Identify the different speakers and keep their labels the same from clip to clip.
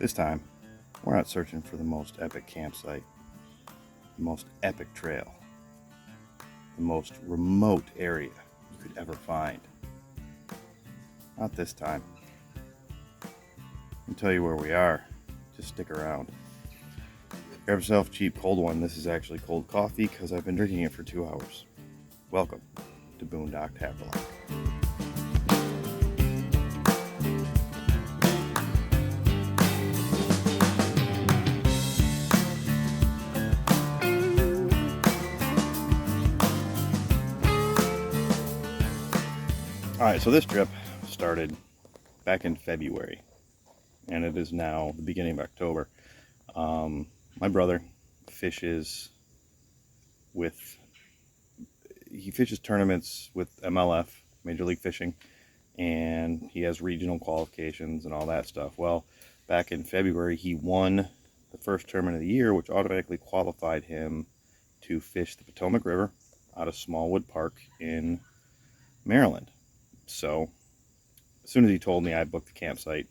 Speaker 1: This time, we're not searching for the most epic campsite, the most epic trail, the most remote area you could ever find. Not this time. I'll tell you where we are. Just stick around. Grab yourself a cheap cold one. This is actually cold coffee because I've been drinking it for 2 hours. Welcome to Boondock Tabernacle. Alright, so this trip started back in February, and it is now the beginning of October. My brother fishes tournaments with MLF, Major League Fishing, and he has regional qualifications and all that stuff. Well, back in February, he won the first tournament of the year, which automatically qualified him to fish the Potomac River out of Smallwood Park in Maryland. So as soon as he told me, I booked the campsite.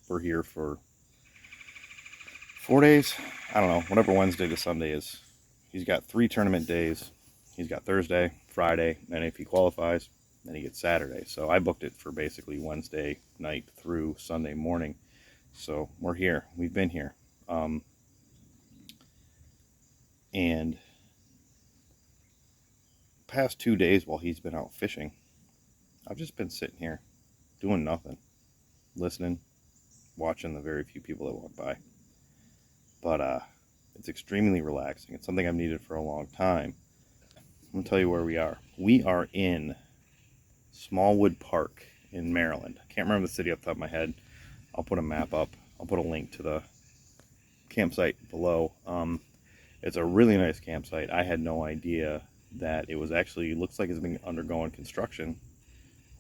Speaker 1: We're here for 4 days. I don't know, whatever Wednesday to Sunday is. He's got 3 tournament days. He's got Thursday, Friday, and if he qualifies, then he gets Saturday. So I booked it for basically Wednesday night through Sunday morning. So we're here. We've been here. And past 2 days while he's been out fishing, I've just been sitting here doing nothing, listening, watching the very few people that walk by. But it's extremely relaxing. It's something I've needed for a long time. I'm going to tell you where we are. We are in Smallwood Park in Maryland. I can't remember the city off the top of my head. I'll put a map up. I'll put a link to the campsite below. It's a really nice campsite. I had no idea that it was actually, looks like it's been undergoing construction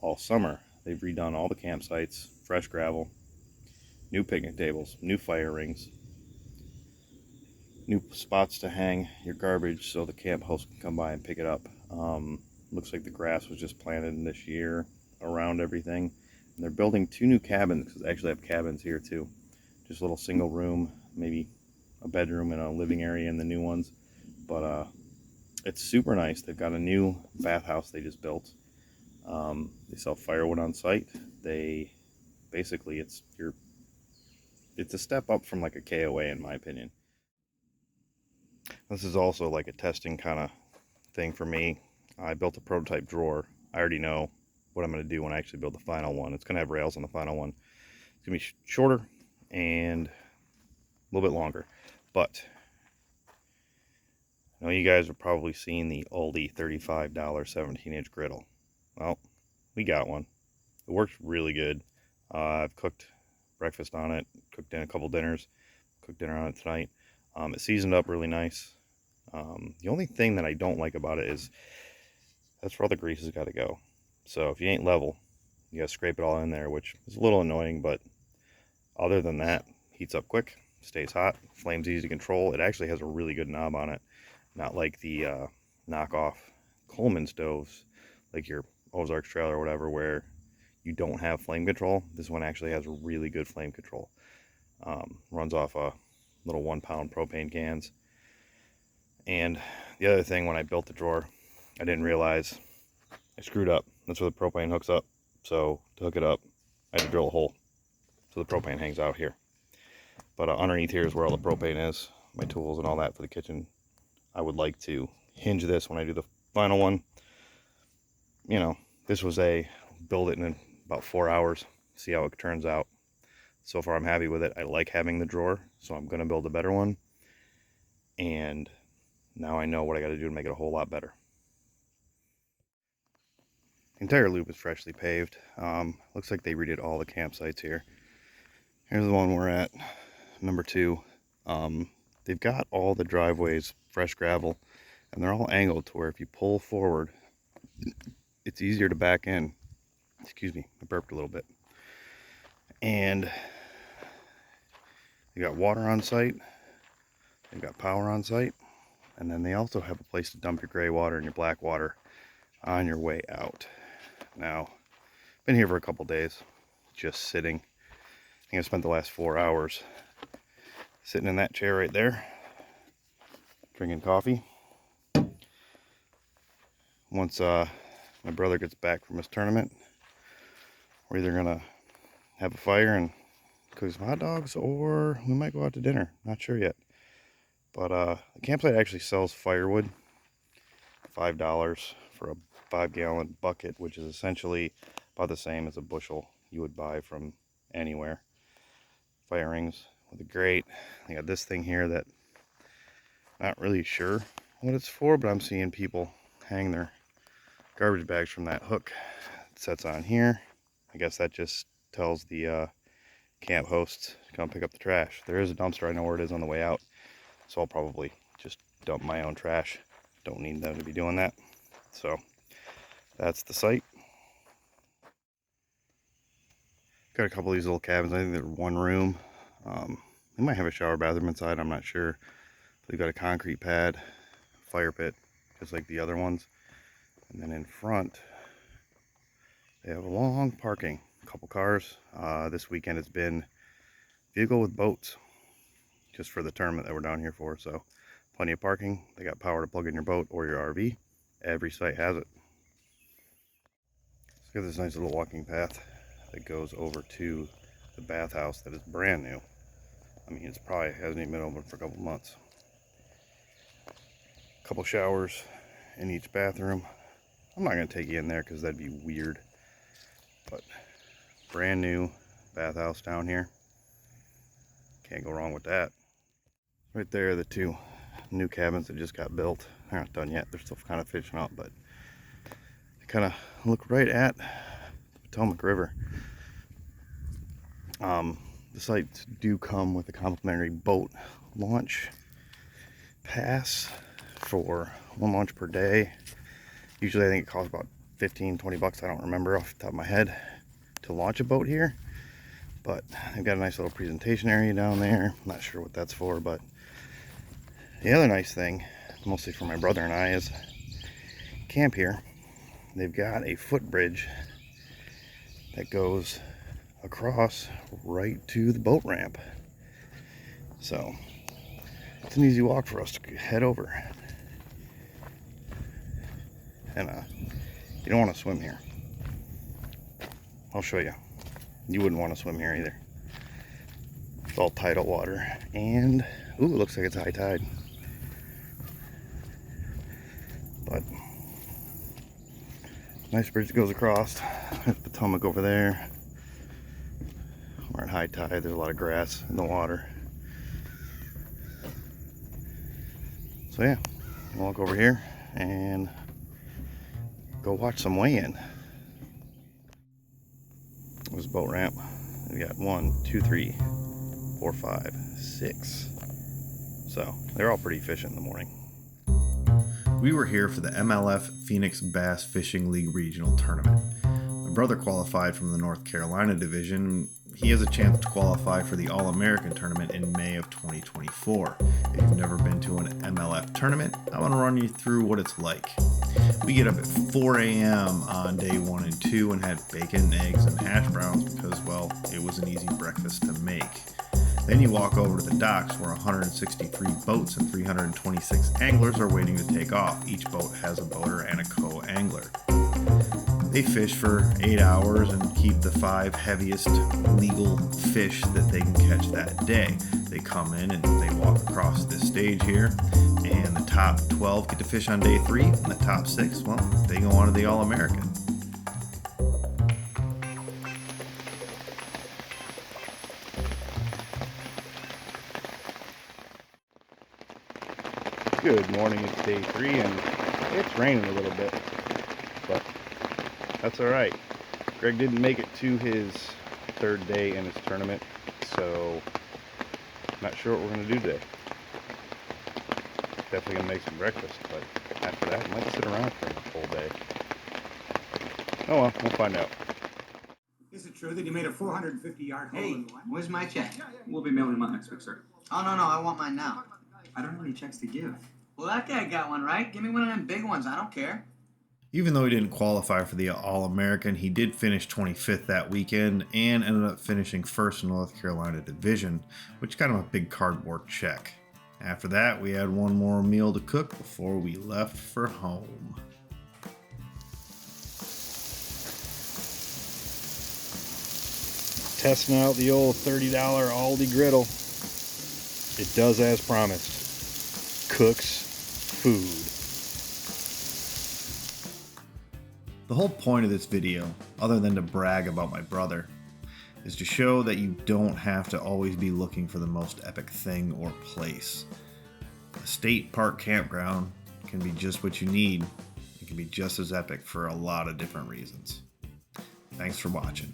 Speaker 1: all summer. They've redone all the campsites, fresh gravel, new picnic tables, new fire rings, new spots to hang your garbage so the camp host can come by and pick it up. Looks like the grass was just planted this year around everything. And they're building 2 new cabins, because they actually have cabins here too. Just a little single room, maybe a bedroom and a living area in the new ones. But it's super nice. They've got a new bathhouse they just built. They sell firewood on site. They basically, it's a step up from like a KOA in my opinion. This is also like a testing kind of thing for me. I built a prototype drawer. I already know what I'm going to do when I actually build the final one. It's going to have rails on the final one. It's going to be shorter and a little bit longer. But I know you guys are probably seeing the Aldi $35 17-inch griddle. Well, we got one. It works really good. I've cooked breakfast on it, cooked in a couple dinners, cooked dinner on it tonight. It seasoned up really nice. The only thing that I don't like about it is that's where all the grease has got to go. So if you ain't level, you got to scrape it all in there, which is a little annoying, but other than that, heats up quick, stays hot, flame's easy to control. It actually has a really good knob on it, not like the knockoff Coleman stoves, like your Ozarks trailer or whatever, where you don't have flame control. This one actually has really good flame control. Runs off a little 1-pound propane cans. And the other thing, when I built the drawer, I didn't realize I screwed up. That's where the propane hooks up. So to hook it up, I had to drill a hole so the propane hangs out here. But underneath here is where all the propane is, my tools and all that for the kitchen. I would like to hinge this when I do the final one. You know, this was a build it in about 4 hours, see how it turns out. So far I'm happy with it. I like having the drawer, so I'm going to build a better one. And now I know what I got to do to make it a whole lot better. The entire loop is freshly paved. Looks like they redid all the campsites here. Here's the one we're at, number 2. They've got all the driveways fresh gravel, and they're all angled to where if you pull forward, it's easier to back in. Excuse me, I burped a little bit. And they got water on site, they've got power on site, and then they also have a place to dump your gray water and your black water on your way out. Now, been here for a couple days, just sitting. I think I spent the last 4 hours Sitting in that chair right there, drinking coffee. Once my brother gets back from his tournament, we're either gonna have a fire and cook some hot dogs, or we might go out to dinner. Not sure yet. But the campsite actually sells firewood, $5 for a 5-gallon bucket, which is essentially about the same as a bushel you would buy from anywhere. Fire rings with a grate. I got this thing here that I'm not really sure what it's for, but I'm seeing people hang their garbage bags from that hook. It sets on here. I guess that just tells the camp hosts to come pick up the trash. There is a dumpster, I know where it is on the way out, so I'll probably just dump my own trash. Don't need them to be doing that. So that's the site. Got a couple of these little cabins. I think they're one room. They might have a shower bathroom inside, I'm not sure. They've got a concrete pad, fire pit, just like the other ones. And then in front, they have a long parking, a couple cars. This weekend it's been vehicle with boats, just for the tournament that we're down here for. So plenty of parking. They got power to plug in your boat or your RV. Every site has it. It's got this nice little walking path that goes over to the bathhouse that is brand new. I mean, it's probably hasn't even been open for a couple months. A couple showers in each bathroom. I'm not going to take you in there because that'd be weird. But brand new bathhouse down here. Can't go wrong with that. Right there are the two new cabins that just got built. They're not done yet. They're still kind of finishing up, but they kind of look right at the Potomac River. The sites do come with a complimentary boat launch pass for one launch per day. Usually I think it costs about 15-20 bucks, I don't remember off the top of my head, to launch a boat here. But they've got a nice little presentation area down there. I'm not sure what that's for, but the other nice thing, mostly for my brother and I, is camp here. They've got a footbridge that goes across right to the boat ramp. So it's an easy walk for us to head over. And you don't want to swim here. I'll show you. You wouldn't want to swim here either. It's all tidal water. And, ooh, it looks like it's high tide. But, nice bridge goes across. There's Potomac over there. We're at high tide. There's a lot of grass in the water. So yeah, walk over here and go watch some weigh-in. There's a boat ramp. We got 1, 2, 3, 4, 5, 6. So they're all pretty efficient in the morning.
Speaker 2: We were here for the MLF Phoenix Bass Fishing League Regional Tournament. My brother qualified from the North Carolina division. He has a chance to qualify for the All-American tournament in May of 2024. If you've never been to an MLF tournament, I want to run you through what it's like. We get up at 4 a.m. on day 1 and 2 and had bacon, eggs, and hash browns because, well, it was an easy breakfast to make. Then you walk over to the docks where 163 boats and 326 anglers are waiting to take off. Each boat has a boater and a co-angler. They fish for 8 hours and keep the 5 heaviest legal fish that they can catch that day. They come in and they walk across this stage here, and the top 12 get to fish on day 3, and the top 6, well, they go on to the All-American.
Speaker 1: Good morning, it's day 3 and it's raining a little bit, but that's alright. Greg didn't make it to his 3rd day in his tournament, so not sure what we're going to do today. Definitely going to make some breakfast, but after that, I might sit around for the whole day. Oh well, we'll find out.
Speaker 3: Is it true that you made a 450-yard hole in one?
Speaker 4: Where's my check?
Speaker 5: We'll be mailing them out next week, sir.
Speaker 4: Oh, no, I want mine now.
Speaker 5: I don't have any checks to give.
Speaker 4: Well, that guy got one, right? Give me one of them big ones. I don't care.
Speaker 2: Even though he didn't qualify for the All-American, he did finish 25th that weekend and ended up finishing first in North Carolina Division, which is kind of a big cardboard check. After that, we had one more meal to cook before we left for home.
Speaker 1: Testing out the old $30 Aldi griddle. It does as promised. Cooks food.
Speaker 2: The whole point of this video, other than to brag about my brother, is to show that you don't have to always be looking for the most epic thing or place. A state park campground can be just what you need. It can be just as epic for a lot of different reasons. Thanks for watching.